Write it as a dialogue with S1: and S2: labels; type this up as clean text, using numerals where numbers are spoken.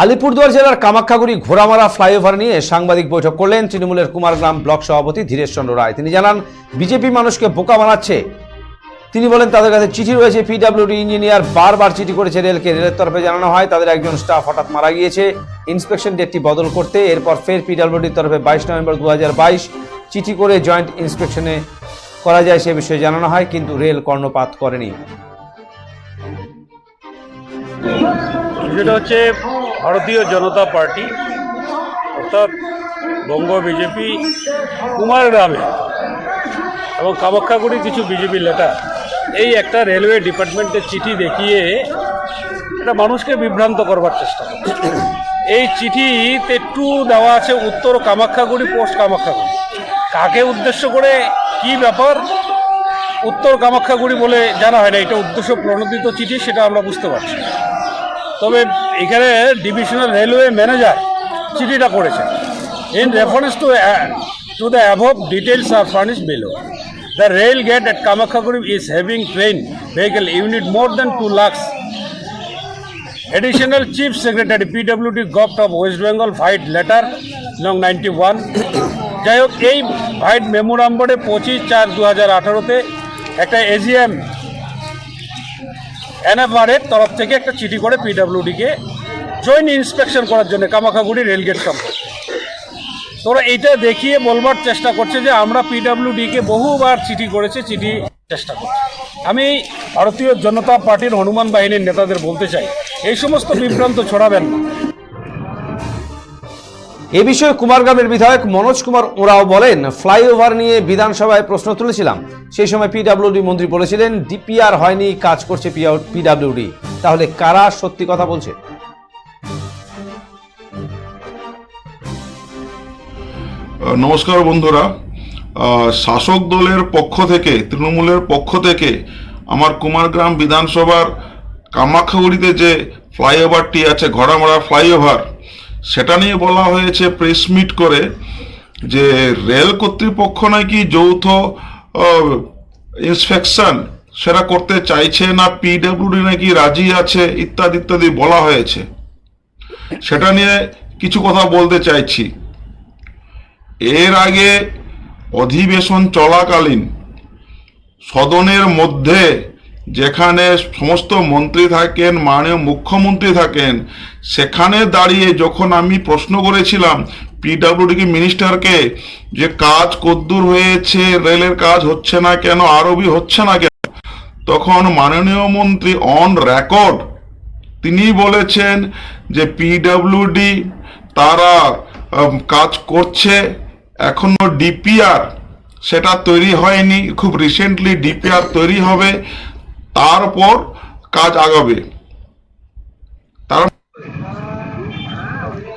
S1: আলিপুরদুয়ার জেলার কামাখ্যাগুড়ি ঘোড়ামারা ফ্লাইওভার নিয়ে সাংবাদিক বৈঠক করলেন তৃণমূলের কুমারগ্রাম ব্লক সভাপতি ধীরেশ চন্দ্র রায়। তিনি জানান, বিজেপি মানুষকে বোকা বানাচ্ছে। তিনি বলেন, তাদের কাছে চিঠি রয়েছে। পিডব্লিউডি ইঞ্জিনিয়ার বারবার চিঠি করেছে রেলকে। রেলের তরফে জানানো হয় তাদের একজন স্টাফ হঠাৎ মারা গিয়েছে, ইন্সপেকশন ডেটটি বদল করতে। এরপর ফের পিডব্লিউডির তরফে 22 নভেম্বর 2022 চিঠি করে জয়েন্ট ইন্সপেকশনে করা যায় সে বিষয়ে জানানো হয়, কিন্তু রেল কর্ণপাত করেনি।
S2: যেটা হচ্ছে ভারতীয় জনতা পার্টি অর্থাৎ বঙ্গ বিজেপি কুমারগ্রামে এবং কামাখ্যাগুড়ি কিছু বিজেপি নেতা এই একটা রেলওয়ে ডিপার্টমেন্টের চিঠি দেখিয়ে এটা মানুষকে বিভ্রান্ত করবার চেষ্টা করছে। এই চিঠিতে একটু দেওয়া আছে উত্তর কামাখ্যাগুড়ি, পোস্ট কামাখ্যাগুড়ি। কাকে উদ্দেশ্য করে কি ব্যাপার উত্তর কামাখ্যাগুড়ি বলে জানা হয় না। এটা উদ্দেশ্য প্রণোদিত চিঠি, সেটা আমরা বুঝতে পারছি। তবে এখানে ডিভিশনাল রেলওয়ে ম্যানেজার চিঠিটা করেছেন। In reference to the above details are furnished below, the rail gate at Kamakhyaguri is having train vehicle unit more than 2 lakhs. Additional Chief Secretary PWD Gov of West Bengal Fight Letter নং 91। যাই হোক, এই fight মেমোরান্ডামে 25/4/2018-তে একটা AGM এনএফআরের তরফ থেকে একটা চিঠি করে পিডব্লিউডিকে জয়েন্ট ইন্সপেকশন করার জন্য কামাখ্যাগুড়ি রেলগেট কোম্পানি। তোরা এইটা দেখিয়ে বলবার চেষ্টা করছে যে আমরা পিডব্লিউডিকে বহুবার চিঠি করেছে, চিঠি চেষ্টা করছি। আমি ভারতীয় জনতা পার্টির হনুমান বাহিনীর নেতাদের বলতে চাই, এই সমস্ত বিভ্রান্ত ছড়াবেন না।
S1: এ বিষয়ে কুমারগ্রামের বিধায়ক মনোজ কুমার ওরাও বলেন, ফ্লাইওভার নিয়ে বিধানসভায় প্রশ্ন তুলেছিলাম। সেই সময় পিডব্লিউডি মন্ত্রী বলেছিলেন ডিপিআর হয়নি, কাজ করছে পিডব্লিউডি। তাহলে কারা সত্যি কথা বলছে?
S3: নমস্কার বন্ধুরা, শাসক দলের পক্ষ থেকে, তৃণমূলের পক্ষ থেকে আমার কুমারগ্রাম বিধানসভার কামাখ্যাগুড়িতে যে ফ্লাইওভারটি আছে, ঘোড়ামারা ফ্লাইওভার, সেটা নিয়ে বলা হয়েছে প্রেস মিট করে যে রেল কর্তৃপক্ষ নাকি যৌথ ইন্সপেকশন সেটা করতে চাইছে না, পিডব্লিউডি নাকি রাজি আছে, ইত্যাদি ইত্যাদি বলা হয়েছে। সেটা নিয়ে কিছু কথা বলতে চাইছি। এর আগে অধিবেশন চলাকালীন সদনের মধ্যে যেখানে সমস্ত মন্ত্রী থাকেন, মাননীয় মুখ্যমন্ত্রী থাকেন, সেখানে দাঁড়িয়ে যখন আমি প্রশ্ন করেছিলাম পিডব্লিউডি মিনিস্টারকে যে কাজ কদ্দূর হয়েছে, রেলের কাজ হচ্ছে না কেন, আরবি হচ্ছে না কেন, তখন মাননীয় মন্ত্রী অন রেকর্ড তিনি বলেছেন যে পিডব্লিউডি তারা কাজ করছে, এখনো ডিপিআর সেটা তৈরি হয়নি, খুব রিসেন্টলি ডিপিআর তৈরি হবে, তারপর কাজ আগাবে।